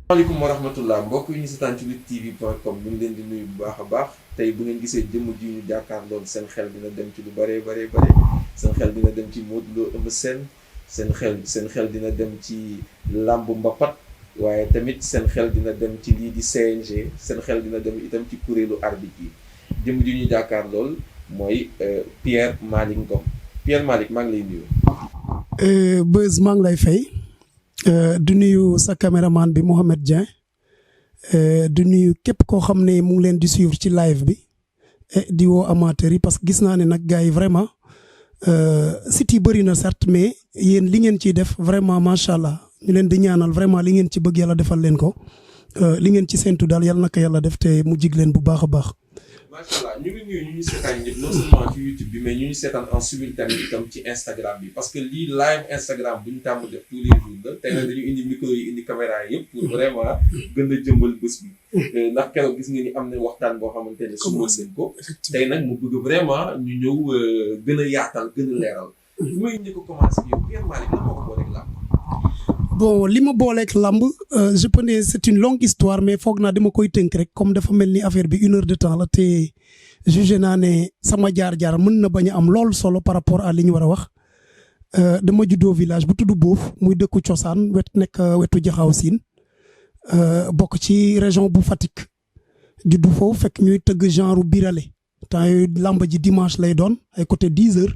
maaleykum wa rahmatullah mbokk yi ñu seetaan ci luttetv.com ñu ngi leen di nuyu bu baax a baax tey bu ngeen gisee jëmm ji ñu jàkkaarloon seen xel dina dem ci lu bare seen xel dina dem ci Modou Lo Eumeu Sène seen xel dina dem ci làmb mbapat waaye tamit seen xel dina dem ci lii di CNG seen xel dina dem itam ci kuréelu arbitre yi jëmm ji ñu jàkkaarlool mooy Pierre Malick Ngom Pierre Malick maa ngi lay nuyu. Beuz maa ngi lay fay. di nuyu sa caméraman bi Mohamed Dieng di nuyu képp koo xam ne mu ngi leen di suivre ci live bi di woo amateurs yi parce que gis naa ne nag gars yi vraiment site yi bëri na certes mais yéen li ngeen ciy def vraiment macha allah ñu leen di ñaanal vraiment li ngeen ci bëgg yàlla defal leen ko li ngeen ci séntu daal yàlla na ko yàlla def te mu jig leen bu baax a baax. macha allah ñu ngi nuyu ñu seetaan ñëpp non seulement ci YouTube bi mais ñu seetaan en simultané itam ci Instagram bi parce que lii live Instagram bu ñu tàmm def tous les jours la tey nag dañu indi micro yi indi caméra yi yëpp pour vraiment gën a jëmbal bés bi ndax keroog gis nga ni am na waxtaan boo xamante ne sumal leen ko tey nag mu bëgg vraiment ñu ñëw gën a yaatal gën a leeral fu may ñu ko commencé yow Pierre Malick la moo ko booleeg làmb. Bon li ma booleeg làmb je peux dire c'est une longue histoire mais foog naa dama koy tënk rek comme dafa mel ni affaire bi 1 heure de temps la te jugé naa ne sama jaar-jaar mën na bañ a am lool solo par rapport à li ñu war a wax dama juddoo village bu tudd Boof muy dëkku cosaan nekk wetu Jaxaaw Siin bokk ci région bu Fatick juddu foofu fekk ñuy tëgg genre birale temps yooyu làmb ji dimanche lay doon ay côté 10 heures.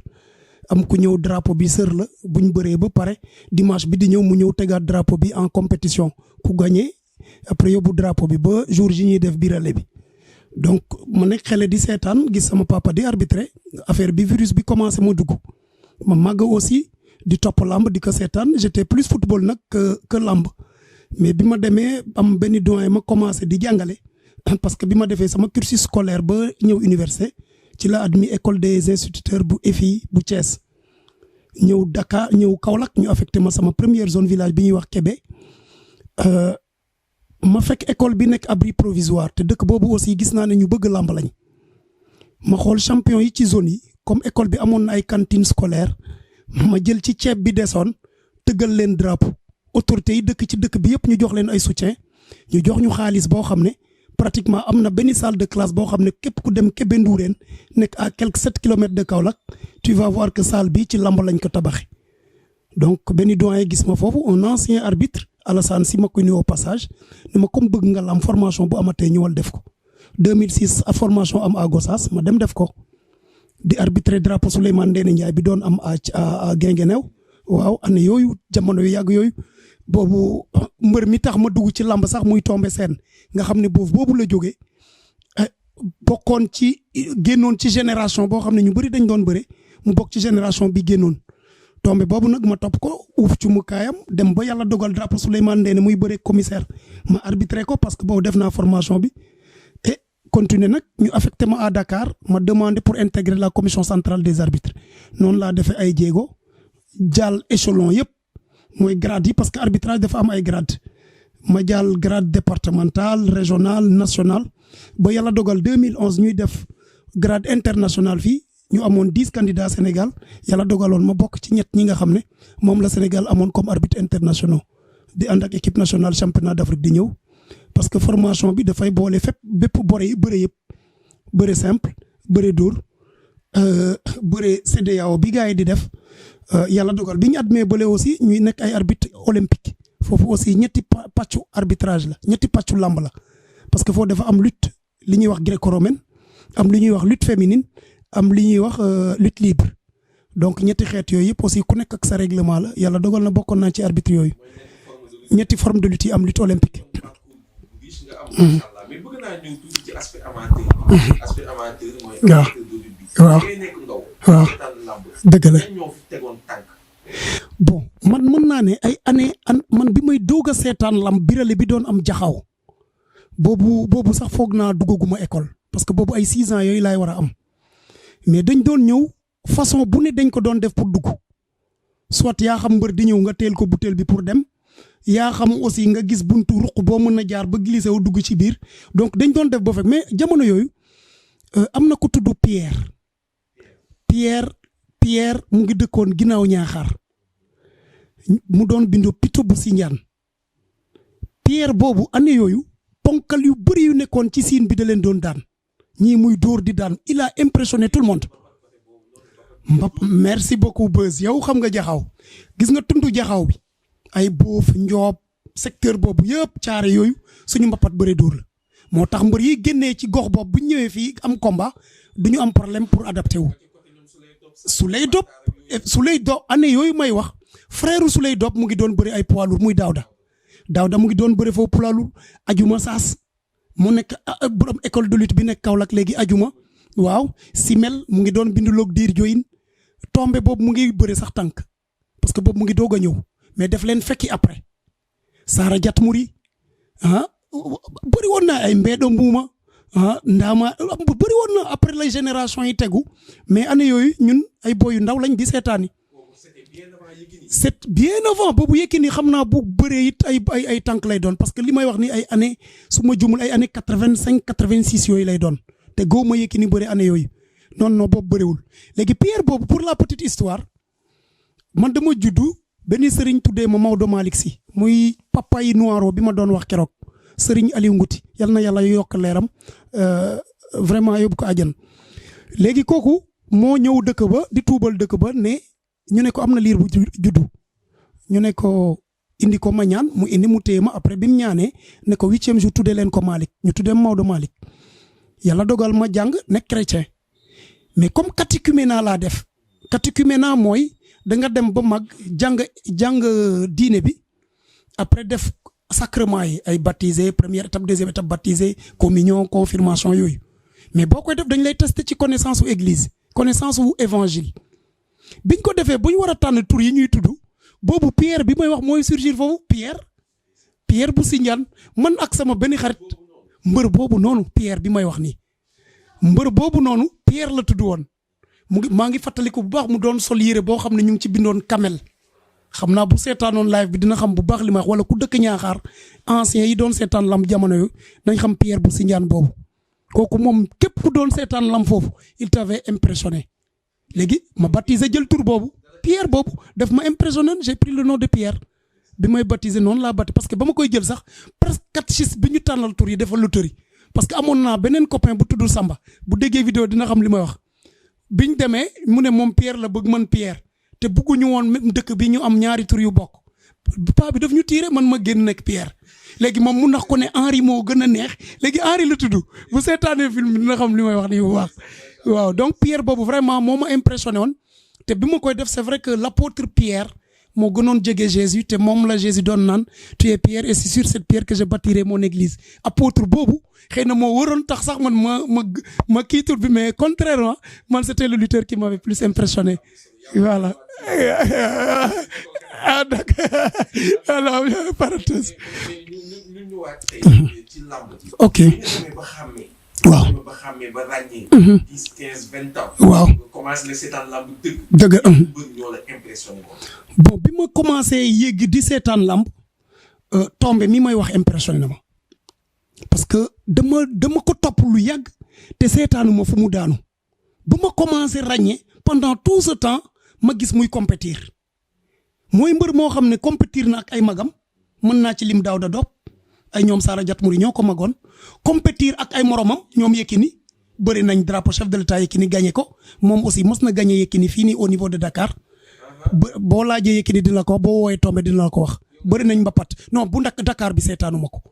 am ku ñëw drapeau bi sër la buñ bëree ba pare dimanche bi di ñëw mu ñëw tegaat drapeau bi en compétition ku gagné après yóbbu drapeau bi ba jour ji ñuy def birale bi donc ma nekk xele di seetaan gis sama papa di arbitrer affaire bi virus bi commencé ma dugg ma màgg aussi di topp lamb di ko seetaan j'étais plus football nag que lamb mais bi ma demee am benn doyen ma commencé di jàngale parce que bi ma defee sama cursus scolaire ba ñëw université ci la admis école des instituteurs bu EFI bu Thiès ñëw Dakar ñëw Kaolack ñu affecté ma sama première zone village bi ñuy wax Kébé ma fekk école bi nekk abri provisoire te dëkk boobu aussi gis naa ne ñu bëgg làmb lañ ma xool champion yi ci zone yi comme école bi amoon na ay cantine scolaire ma jël ci ceeb bi desoon tëggal leen drapeau autorités yi dëkk ci dëkk bi yëpp ñu jox leen ay soutien ñu jox ñu xaalis boo xam ne pratiquement am na benn salle de classe boo xam ne képp ku dem Kébé Ndourène nekk à quelques 7 kilomètres de Kaolack tu vas voir que salle bi ci lamb lañ ko tabaxee donc benn doyen gis ma foofu un ancien arbitre Alassane si ma koy nuyu au passage ne ma comme bëgg nga lam formation bu amatee ñëwal def ko 2006 a formation am à Gossas ma dem def ko di arbitrer drapeau Souleymane Ndéné Ndiaye bi doon am à Guinguinéo waaw année yooyu jamono yu yàgg yooyu boobu mbër mi tax ma dugg ci lamb sax muy tombé seen nga xam ne boobu la jógee bokkoon ci génnoon ci génération boo xam ne ñu bëri dañ doon bëre mu bokk ci génération bi génnoon tombé boobu nag ma topp ko uuf ci mu kaayam dem ba yàlla dogal drapeau Souleymane Ndéné muy bëre commissaire ma arbitré ko parce que boobu def naa formation bi et continuer nag ñu affecté ma à Dakar ma demandé pour intégrer la commission centrale des arbitres noonu laa defee ay jéego jàll échelon yëpp mooy grade yi parce que arbitrage dafa am ay grade ma jàll grade départemental régional national ba yàlla dogal 2011 ñuy def grade international fii ñu amoon 10 candidats Sénégal yàlla dogaloon ma bokk ci ñett ñi nga xam ne moom la Sénégal amoon comme arbitre internationaux di ànd ak équipe nationale championnat d'Afrique di ñëw parce que formation bi dafay boole fépp bépp bëre yëpp bëre simple bëre dóor bëre CEDEAO bi gars yi di def yàlla dogal bi ñu admee bële aussi ñuy nekk ay arbitre olympique foofu aussi ñetti pàccu arbitrage la ñetti pàccu làmb la parce que foofu dafa am lutte li ñuy wax gréco-romaine am li ñuy wax lutte féminine am li ñuy wax lutte libre donc ñetti xeet yooyu yëpp aussi ku nekk ak sa règlement la yàlla dogal na bokkoon naa ci arbitre yooyu ñetti forme de lutte yi am lutte olympique. mais bëgg naa ñëw tuuti ci aspect amateur. aspect amateur mooy. waaw dëgg la. ñoo fi tegoon tànk. bon man mën naa ne ay année man bi may doog a seetaan lam birale bi doon am jaxaw boobu sax foog naa duggaguma école parce que boobu ay 6 ans yooyu laay war a am mais dañ doon ñëw façon bu ne dañ ko doon def pour dugg soit yaa xam mbër di ñëw nga teel ko butéel bi pour dem yaa xam aussi nga gis buntu ruq boo mën a jaar ba glissé wu dugg ci biir donc dañ doon def ba fekk mais jamono yooyu am na ko tudd Pierre mu ngi dëkkoon ginnaaw ñaaxaar mu doon bindu pito bu Sindiane Pierre boobu année yooyu ponkal yu bëri yu nekkoon ci siin bi da leen doon daan ñii muy dóor di daan il a impressionné tout le monde. Merci beaucoup Beuz yow xam nga jaxaw gis nga tundu jaxaw bi ay boof njoob secteur boobu yëpp caare yooyu suñu mbapat bëre dóor la moo tax mbër yi génnee ci gox boobu bu ñu ñëwee fii am combat du ñu am problème pour adapté wu. Souley Dop année yooyu may wax frère Souley Dop mu ngi doon bëri ay poids lourd muy Daouda mu ngi doon bëri foofu poids lourd ajuma saas mu nekk borom école de lutte bi nekk Kaolack léegi ajuma waaw Simel mu ngi doon binduloog diir joyin tombé boobu mu ngi bëri sax tànk parce que boobu mu ngi doog a ñëw mais def leen fekki après Sara Jat Muri bëri woon na ay Mbedo Mbuuma Ndaama bëri woon na après la génération yi tegu mais année yooyu ñun ay boy yu ndaw lañ di seetaani c'est bien avant boobu Yékini xam naa bu bëree it ay tànk lay doon parce que li may wax ni ay année su ma jumul ay année 85 86 yooyu lay doon te góob ma Yékini bëri année yooyu non boobu bëriwul léegi Pierre boobu pour la petite histoire man dama juddu benn sëriñ tuddee ma Maodo Malick Sy muy papa yi noiro bi ma doon wax keroog sëriñ Aliou Ngouti yal na yàlla yokk leeram vraiment yóbbu ko àjjan léegi kooku moo ñëw dëkk ba di tuubal dëkk ba ne ñu ne ko am na liir bu juddu ñu ne ko indi ko ma ñaan mu indi mu téye ma après bi mu ñaanee ne ko 8e jour tuddee leen ko Malick ñu tuddee Maodo Malick yàlla dogal ma jàng nekk chrétien mais comme catéchuménat laa def catéchuménat mooy da nga dem ba mag jàng diine bi après def sacrement yi ay baptisé première étape deuxième étape baptisé communion confirmation yooyu mais boo koy def dañ lay tester ci connaissance wu église connaissance wu évangile biñ ko defee bu ñu war a tànn tur yi ñuy tudd boobu Pierre bi may wax mooy surgir foofu Pierre bu Sindiane man ak sama benn xarit mbër boobu noonu Pierre bi may wax nii mbër boobu noonu Pierre la tudd woon maa ngi fàttaliku bu baax mu doon sol yére boo xam ne ñu ngi ci bindoon Kamel xam naa bu seetaanoon live bi dina xam bu baax li may wax wala ku dëkk Ñaaxaar anciens yi doon seetaan lam jamono yu dañ xam Pierre bu Sindiane boobu kooku moom képp ku doon seetaan lam foofu il t'avait impressionné léegi ma baptisé jël tur boobu Pierre boobu daf ma impressionné j'ai pris le nom de Pierre bi may baptisé noonu laa baptisé parce que ba ma koy jël sax presque catéchisme bi ñu tànnal tur yi dafa loterie parce que amoon naa beneen copain bu tudd Samba bu déggee vidéo dina xam li may wax biñ demee mu ne moom Pierre la bëgg man Pierre te bëgguñu woon même dëkk bi ñu am ñaari tur yu bokk paa bi daf ñu tiire man ma génn nekk Pierre léegi moom mu nax ko ne Henri moo gën a neex léegi Henri la tudd bu seetaanee film bi dina xam li may wax nii bu baax waaw donc Pierre boobu vraiment moo ma impressionné woon te bi ma koy def c'est vrai que l'apôtre Pierre moo gënoon jege Jésus te moom la Jésus doon naan tu es Pierre et c'est sur cette pierre que je bâtirai mon église apôtre boobu xëy na moo waroon tax sax man ma kii tur bi mais contrairement man c'était le lutteur qui m'avait plus impressionné voilà ah d'accord alors parenthèse ok waaw ba xàmmee ba ràññee 10 15 20 ans waaw commencé na seetaan lamb dëgg ñoo la impressionné bon bi ma commencé yéegi di seetaan lamb tombé mi may wax impressionné na ma parce que dama ko topp lu yàgg te seetaanuma fu mu daanu ba ma commencé ràññee pendant tout ce temps ma gis muy compétir mooy mbër moo xam ne compétir na ak ay magam mën naa ci lim Daouda Dop ay ñoom Sara Jat Muri ñoo ko magoon compétir ak ay moromam ñoom Yékini bëri nañ drapeau chef de l'État Yékini gagné ko moom aussi mos na gagné Yékini fii nii au niveau de Dakar boo laajee Yékini dina ko boo woowee tombé dina la ko wax bëri nañ mbapat non bu ndak Dakar bi seetaanuma ko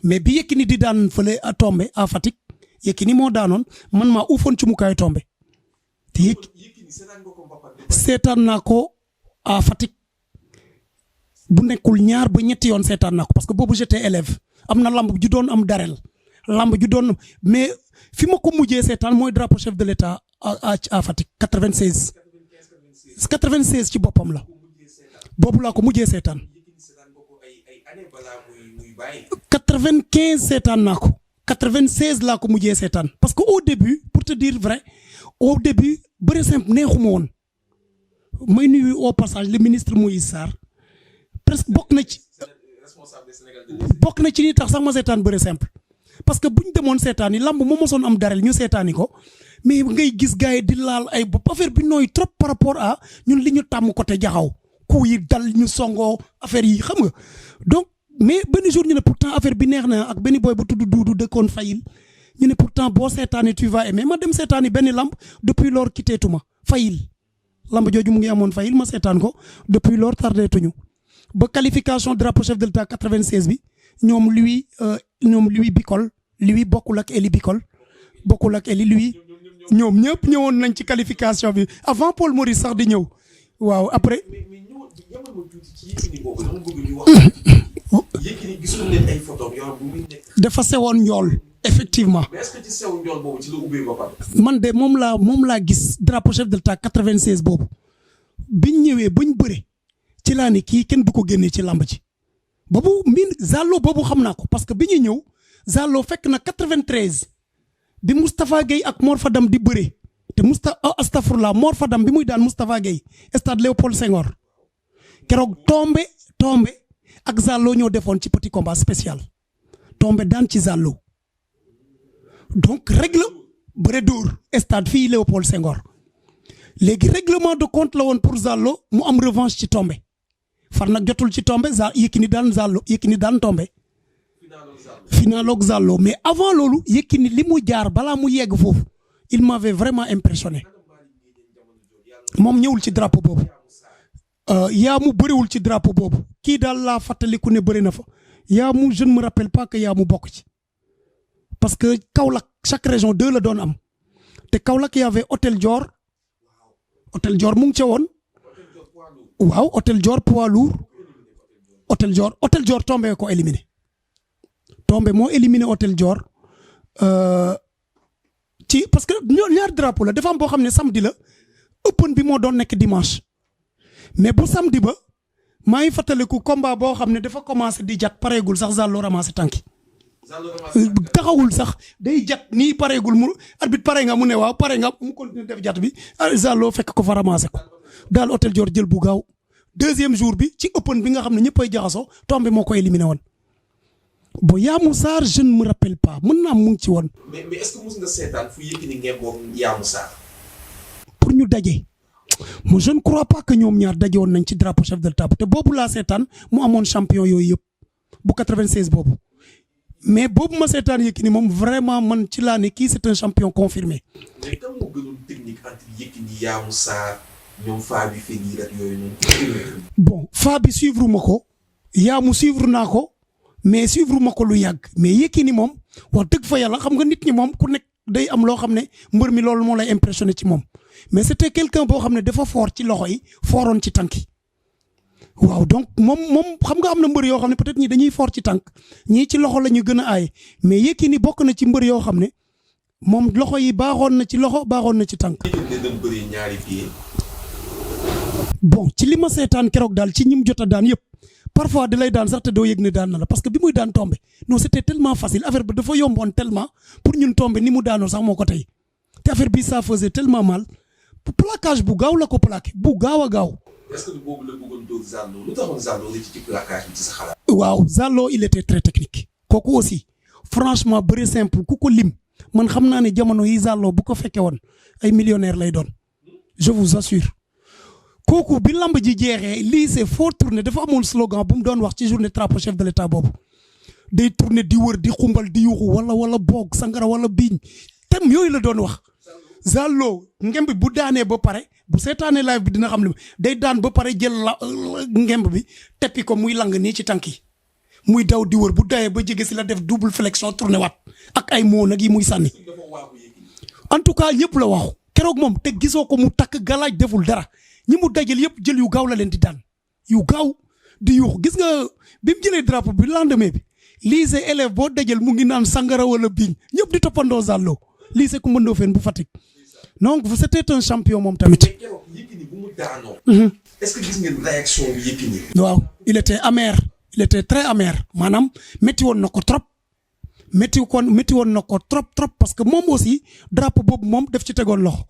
mais bi Yékini di daan fële à tombé à Fatick Yékini moo daanoon man maa uufoon ci mu kaay tombé te seetaan naa ko à Fatick bu nekkul ñaar ba ñetti yoon seetaan naa ko parce que boobu j'étais élève am na lamb ju doon am darel lamb ju doon mais fi ma ko mujjee seetaan mooy drapeau chef de l'État à Fatick 96 ci boppam la boobu laa ko mujjee seetaan 95 seetaan naa ko 96 laa ko mujjee seetaan parce que au début pour te dire vrai au début bëre simple neexuma woon may nuyu au passage le ministre Moïse Sarr presque bokk na ci ni tax sax ma seetaan bëre simple parce que buñ demoon seetaan yi lamb moo mosoon am darel ñu seetaani ko mais ngay gis gars yi di laal ay bopp affaire bi nooy trop par rapport à ñun li ñu tàmm côté jaxaw ku yi dal ñu songoo affaire yi xam nga donc mais benn jour ñu ne pourtant affaire bi neex na ak benn boy bu tudd Duudu dëkkoon Fayil ñu ne pourtant boo seetaanee tu vas aimer ma dem seetaani benn lamb depuis lors quitteetuma Fayil lamb jooju mu ngi amoon Fayil ma seetaan ko depuis lors tardeetuñu ba qualification drapeau chef de l'État 96 bi ñoom Louis Bicol Louis bokkul ak Eli Bicol bokkul ak Eli Louis ñoom ñëpp ñëwoon nañ ci qualification bi avant Paul Maurice sax di ñëw waaw après. Yékini gisoon nañ ay photos yow bu muy nekk. dafa sewoon njool effectivement. mais est-ce que ci sew njool boobu ci la ubbee ba pare. man de moom laa gis drapeau chef de l'État 96 boobu biñ ñëwee bañ bëre ci laa ni kii kenn du ko génnee ci làmb ji boobu Zallo boobu xam naa ko parce que bi ñuy ñëw Zallo fekk na 93 bi Moustapha Gueye ak Mor Fadam di bëre te astafurlah Mor Fadam bi muy daan Moustapha Gueye stade Léopold Senghor keroog tombé ak Zallo ñoo defoon ci petit combat spécial tombé daan ci Zallo donc règle bëre dóor stade fii Léopold Senghor léegi règlement de compte la woon pour Zallo mu am revanche ci tombé far nag jotul ci tombé Yékini daan tombé finaloog Zallo mais avant loolu Yékini li mu jaar balaa mu yegg foofu il m'avait vraiment impressionné moom ñëwul ci drapeau boobu yaa mu bëriwul ci drapeau boobu kii daal laa fàttaliku ne bëri na fa yaa mu je ne me rappelle pas que yaa mu bokk ci parce que Kaolack chaque région 2 la doon am te Kaolack y avait Hôtel Dior mu ngi ca woon waaw Hôtel Dior poids lourd Hôtel Dior tombé ko éliminé tombé moo éliminé Hôtel Dior ci parce que ñaar drapeau la dafa am boo xam ne samedi la open bi moo doon nekk dimanche mais bu samedi ba maa ngi fàttaliku combat boo xam ne dafa commencé di jat pareegul sax Zallo ramassé tànki taxawul sax day jat nii pareegul mu arbitre pare nga mu ne waaw pare nga mu continuer def jat bi Zallo fekk ko fa ramassé ko daal Hôtel Dior jël bu gaaw deuxième jour bi ci open bi nga xam ne ñëppay jaxasoo tombé moo ko éliminé woon bon Yamou Sarr je ne me rappelle pas mën naa mu ngi ci woon. mais est-ce que mos nga seetaan fu Yékini ngemboo Yamou Sarr. pour ñu daje moi je ne crois pas que ñoom ñaar daje woon nañ ci drapeau chef de l'État te boobu laa seetaan mu amoon champion yooyu yëpp bu 96 boobu mais boobu ma seetaan Yékini moom vraiment man ci laa ne kii c'est un champion confirmé. mais kan moo gënoon technique entre Yékini Yamou Sarr ñoom Fabi Fenir ak yooyu noonu. bon Fabi suivre ma ko Yamou suivre naa ko mais suivre ma ko lu yàgg mais Yékini moom wax dëgg fa yàlla xam nga nit ñi moom ku nekk day am loo xam ne mbër mi loolu moo lay impressionné ci moom mais c'était quelqu'un boo xam ne dafa fort ci loxo yi fooroon ci tànk yi waaw donc moom xam nga am na mbër yoo xam ne peut-être ñi dañuy fort ci tànk ñii ci loxo la ñu gën a aaye mais Yékini bokk na ci mbër yoo xam ne moom loxo yi baaxoon na ci loxo baaxoon na ci tànk. bon ci li ma seetaan keroog daal ci ñim jot a daan yëpp parfois da lay daan sax te doo yëg ne daan na la parce que bi muy daan tombé non c'était tellement facile affaire bi dafa yomboon tellement pour ñun tombé ni mu daanoo sax moo ko tey te affaire bi ça faisait tellement mal plaquage bu gaaw la ko plaqué bu gaaw a gaaw. est-ce que boobu la bëggoon dóor Zallo lu taxoon Zallo la ci plaquage bi ci sa xalaat. waaw Zallo il était très technique kooku aussi franchement bëri simple ku ko lim man xam naa ne jamono yi Zallo bu ko fekkee woon ay millionnaire lay doon je vous assure. kooku bi lamb ji jeexee lii c'est fort tourné dafa amoon slogan bu mu doon wax ci journée drapeau chef de l'État boobu day tourné di wër di xumbal di yuuxu wala boog sangara wala biiñ thème yooyu la doon wax Zallo ngemb bu daanee ba pare bu seetaanee live bi dina xam ne day daan ba pare jël la ngemb bi teppi ko muy lang nii ci tànk yi muy daw di wër bu dayee ba jege si la def double flexion tourné waat ak ay moo nag yi muy sànni en tout cas ñëpp la waxu keroog moom te gisoo ko mu takk galaaj deful dara ñi mu dajal yëpp jël yu gaaw la leen di daan yu gaaw di yuuxu gis nga bi mu jëlee drapeau bi lendemain bi lycée élève boo dajal mu ngi naan sangara wala biiñ ñëpp di toppandoo Zallo lycée ku mëndoo fen bu Fatick donc c'était un champion moom tamit. mais keroog Yékini bu mu daanoo. est-ce que gis ngeen réaction bi Yékini. waaw il était amer il était très amer maanaam métti woon na ko trop métti woon na ko trop parce que moom aussi drapeau boobu moom def ci tegoon loxo.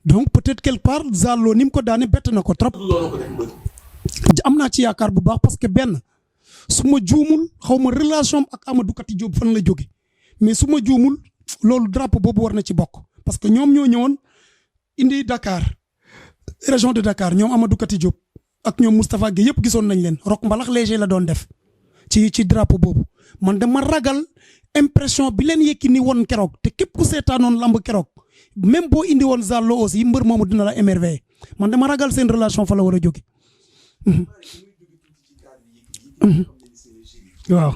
donc peut-être quelque part Zallo ni mu ko daane bett na ko trop. am naa ci yaakaar bu baax parce que benn su ma juumul xaw ma relation ak Amadou Kati Diop fan la jóge mais su ma juumul loolu drapeau boobu war na ci bokk parce que ñoom ñoo ñëwoon indi Dakar région de Dakar ñoom Amadou Kati Diop ak ñoom Moustapha Gueye yëpp gisoon nañ leen rok mbalax léger la doon def ci drapeau boobu man dama ragal impression bi leen Yékini woon keroog te képp ku seetaanoon lamb keroog même boo indi woon Zallo aussi mbër moomu dina la émerveiller man dama ragal seen relation fa la war a jóge. waaw.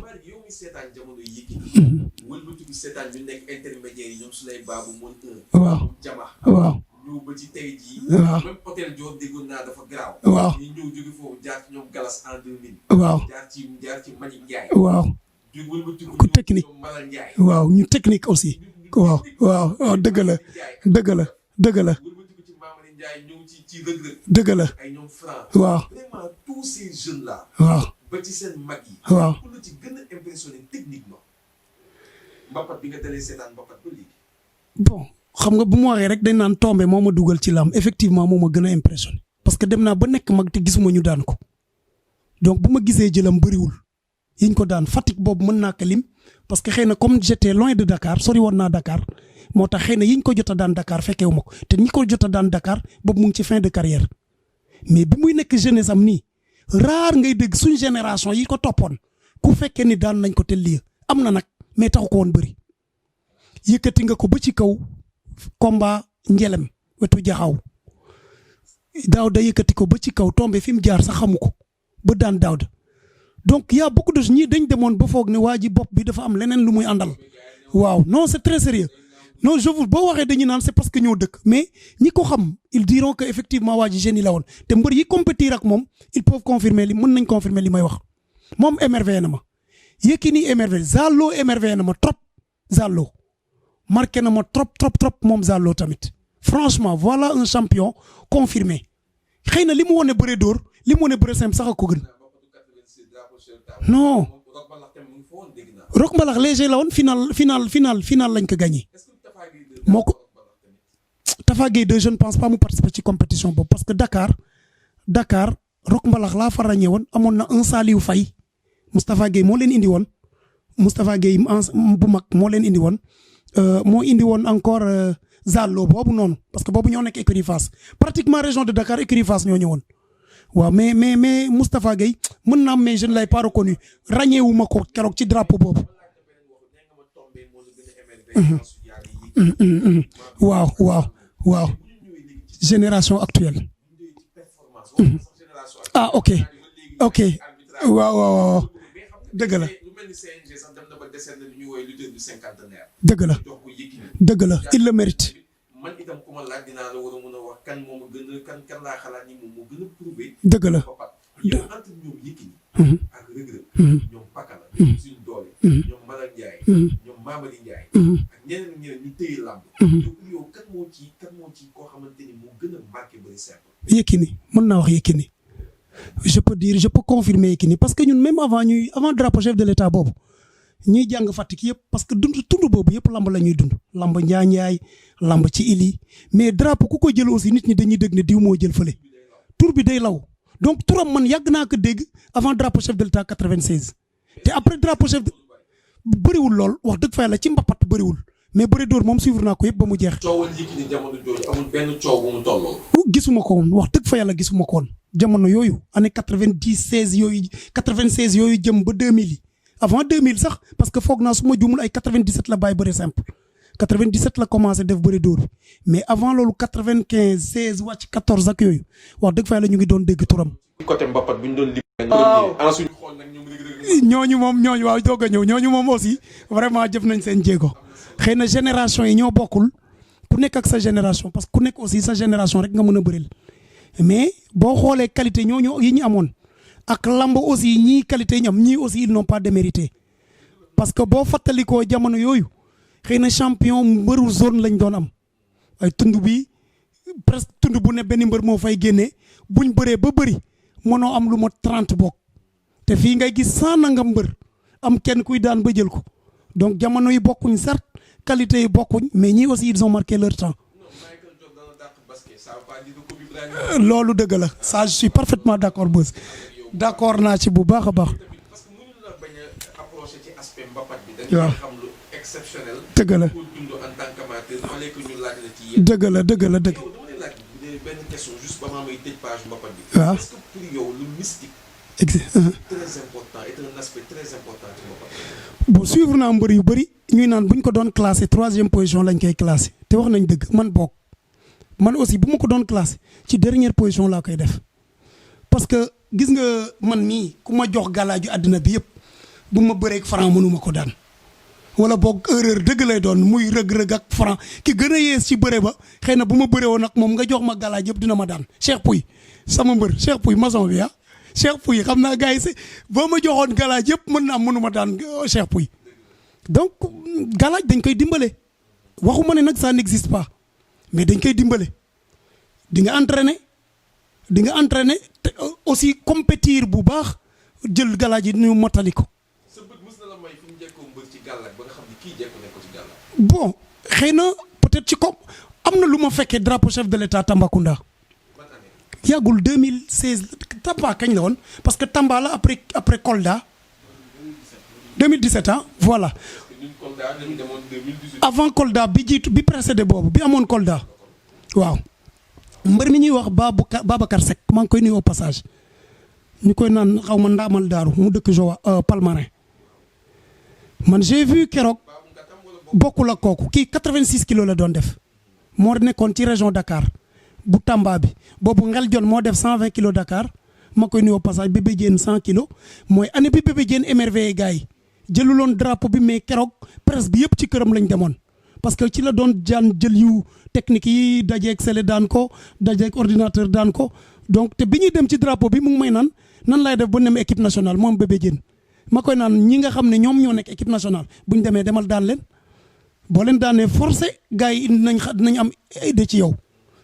waaw waaw. ñëw ba ci tey jii. waaw même hôtel Dior déggoon naa dafa garaaw. waaw ñu ñëw jóge foofu jaar ci ñoom Galas en 2000. waaw jaar ci Manick Ndiaye. waaw ku technique. waaw ñu technique aussi. waaw waaw waaw dëgg la dëgg la dëgg la. dëgg la. waaw. vraiment tous ces jeunes là. waaw. ba ci seen mag yi. waaw. ku la ci gën a impressionné techniquement. mbapat bi nga dalee seetaan mbapat ba léegi. bon xam nga bu ma waxee rek dañ naan tombé moo ma dugal ci làmb effectivement moo ma gën a impressionné parce que dem naa ba nekk mag te gisuma ñu daan ko donc bu ma gisee jëlam bëriwul yiñ ko daan Fatick boobu mën naa ko lim parce que xëy na comme j'étais loin de Dakar sori woon naa Dakar moo tax xëy na yiñ ko jot a daan Dakar fekkewu ma ko te ñi ko jot a daan Dakar boobu mu ngi ci fin de carrière mais bi muy nekk jeunesse am nii rare ngay dégg suñ génération yi ko toppoon ku fekkee ni daan nañ ko te lii am na nag mais taxu ko woon bëri yëkkati nga ko ba ci kaw combat njelem wetu jaxaw Daouda yëkkati ko ba ci kaw tombé fi mu jaar sax xamu ko ba daan Daouda donc y a beaucoup de ñii dañ demoon ba foog ne waa ji bopp bi dafa am leneen lu muy àndal waaw non c'est très sérieux non je vous boo waxee dañuy naan c'est parce que ñoo dëkk mais ñi ko xam ils diront que effectivement waa ji génie la woon te mbër yi compétir ak moom ils peuvent confirmer mën nañ confirmer li may wax moom émerveillé na ma Yékini émerveillé Zallo émerveillé na ma trop Zallo marqué na ma trop moom Zallo tamit franchement voilà un champion confirmé xëy na li mu wone bëre dóor li mu wone bëre simple sax a ko gën non Rock Mbalax léger la woon final lañ ko gagné moo ko Tafa Gueye 2 je ne pense pas mu participer ci compétition boobu parce que Dakar Rock Mbalax laa fa ràññee woon amoon na un Saliou Faye Moustapha Gueye moo leen indi woon Moustapha Gueye bu mag moo leen indi woon moo indi woon encore Zallo boobu noonu parce que boobu ñoo nekk écurie Fass pratiquement région de Dakar écurie Fass ñoo ñëwoon waaw mais Moustapha Gueye mën naa am mais je ne l'ai pas reconnu ràññeewu ma ko keroog ci drapeau boobu. waaw génération actuelle. ah ok waaw dëgg la. dëgg la il le mérite. man itam ku ma laaj dinaa la war a mën a wax kan moo ma gën a kan laa xalaat ni moom moo gën a prouvé. dëgg la yow entre ñoom Yékini ak Reug Reug ñoom Pakala suñu doole ñoom Malal Ndiaye ñoom Mamadi Ndiaye ak ñeneen ñu téye làmb yow kan moo ci koo xamante ni moo gën a marqué bëri simple. Yékini mën naa wax Yékini je peux confirmer Yékini parce que ñun même avant drapeau chef de l'état boobu ñuy jàng Fatick yëpp parce que tund boobu yëpp lamb la ñuy dund lamb Njaañaay lamb ci ili mais drapeau ku ko jël aussi nit ñi dañuy dégg ne diw moo jël fële tur bi day law donc turam man yàgg naa ko dégg avant drapeau chef de l'état 96 te après drapeau chef bëriwul lool wax dëgg fa yàlla ci mbapat bëriwul mais bëri dóor moom suivre naa ko yëpp ba mu jeex. coowal Yékini jamono jooju amul benn coow bu mu tolloo. gisuma ko woon wax dëgg fa yàlla gisuma ko woon jamono yooyu année 96 yooyu jëm ba 2000 yi. avant 2000 sax parce que foog naa su ma juumul ay 97 la bàyyi bëri simple 97 la commencé def bëri dóor mais avant loolu 95 16 wàcc 14 ak yooyu wax dëgg fa yàlla ñu ngi doon dégg turam. côté Mbapat bu ñu doon lim. waaw ana suñu xool nag ñooñu waaw doog a ñëw ñooñu moom aussi vraiment jëf nañ seen jéego xëy na génération yi ñoo bokkul ku nekk ak sa génération parce que ku nekk aussi sa génération rek nga mën a bëril mais boo xoolee qualité ñooñu yi ñu amoon. ak lamb aussi ñii qualité yi ñu am ñii aussi ils n'ont pas démérité parce que boo fàttalikoo jamono yooyu xëy na champion mbëru zone lañ doon am ay tund bi presque tund bu ne benn mbër moo fay génnee buñ bëree ba bëri mënoo am lu mot 30 bokk te fii ngay gis 100 nangam mbër am kenn kuy daan ba jël ko donc jamono yi bokkuñ certes qualité yi bokkuñ mais ñii aussi ils ont marqué leur temps. loolu dëgg la ça je suis parfaitement d'accord Beuz. d'accord naa ci bu baax a baax. parce que mënuñu la bañ a approché ci aspect mbapat bi. waaw dañuy xam lu exceptionnel. dëgg la pour dund en tant qu'amateur fallait que ñu laaj la ci yéen. dëgg la dëgg la dëgg. yow dama lay laaj benn question juste ba maa may tëj page mbapat bi. waaw est-ce que pour yow lu mystique très important est un aspect très important ci boppam. bon suivre naa mbër yu bëri ñuy naan bu ñu ko doon classé 3e position lañ koy classé te wax nañ dëgg man bokk man aussi bu ma ko doon classé ci dernière position laa koy def parce que gis nga man mii ku ma jox galaaju àddina bi yëpp bu ma bëreeg Franc mënuma ko daan wala boog erreur dëgg lay doon muy rëg-rëg ak Franc ki gën a yees ci bëre ba xëy na bu ma bëree woon nag moom nga jox ma galaaj yëpp dina ma daan Cheikh Pouye sama mbër Cheikh Pouye maçon bi ah Cheikh Pouye xam naa gars yi si boo ma joxoon galaaj yëpp mën naa mënuma daan Cheikh Pouye donc galaaj dañ koy dimbale waxuma ne nag ça n'existe pas mais dañ koy dimbale di nga entraîner te aussi compétir bu baax jël galaaj yi ñu mottali ko. sa bët mës na la may fu mu jekkoo mbër ci gàllaaj ba nga xam ne kii jekku ne ko ci gàllaaj. bon xëy na peut-être ci ko am na lu ma fekkee drapeau chef de l'État Tambacounda. yàggul 2016 Tamba kañ la woon parce que Tamba la après Kolda 2017 ah voilà. avant Kolda bi jiitu bi précédé boobu bi amoon Kolda waaw mbër mi ñuy wax Babacar Seck maa ngi koy nuyu au passage ñu koy naan xaw ma ndaamal daaru mu dëkk Jowa Palmarin man j'ai vu keroog bokkul ak kooku kii 86 kilos la doon def moo nekkoon ci région Dakar bu Tamba bi boobu ngel jon moo def 120 kilos Dakar ma koy nuyu au passage Bébé Diène 100 kilos mooy année bi Bébé Diène émerveillé gars yi jëluloon drapeau bi mais keroog presse bi yëpp ci këram lañ demoon parce que ci la doon jaan jël yu technique yi dajeeg sele daan ko dajeeg ordinateur daan ko donc te bi ñuy dem ci drapeau bi mu ngi may nan laay def ba nem équipe nationale moom Bébé Diène ma koy naan ñi nga xam ne ñoom ñoo nekk équipe nationale bu ñu demee demal daan leen boo leen daanee forcé gars yi indi nañ am idée ci yow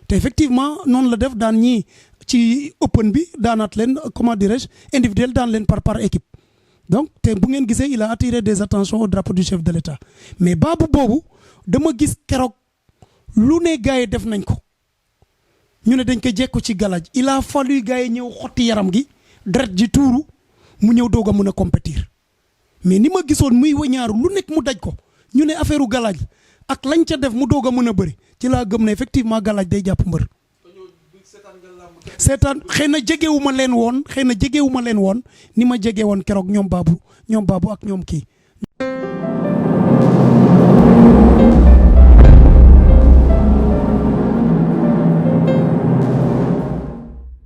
te effectivement noonu la def daan ñii ci open bi daanaat leen comment dirais-je individuel daan leen par équipe donc te bu ngeen gisee il a attiré des attentions au drapeau du chef de l'État mais baabu boobu dama gis keroog lu ne gars yi def nañ ko ñu ne dañ ko jekku ci galaj il a fallu gars yi ñëw xotti yaram gi deret ji tuuru mu ñëw doog a mën a compétir mais ni ma gisoon muy wëñaaru lu nekk mu daj ko ñu ne affaire u galaj ak lañ ca def mu doog a mën a bëri ci laa gëm ne effectivement galaj day jàpp mbër seetaan xëy na jegewuma leen woon ni ma jege woon keroog ñoom baabu ak ñoom kii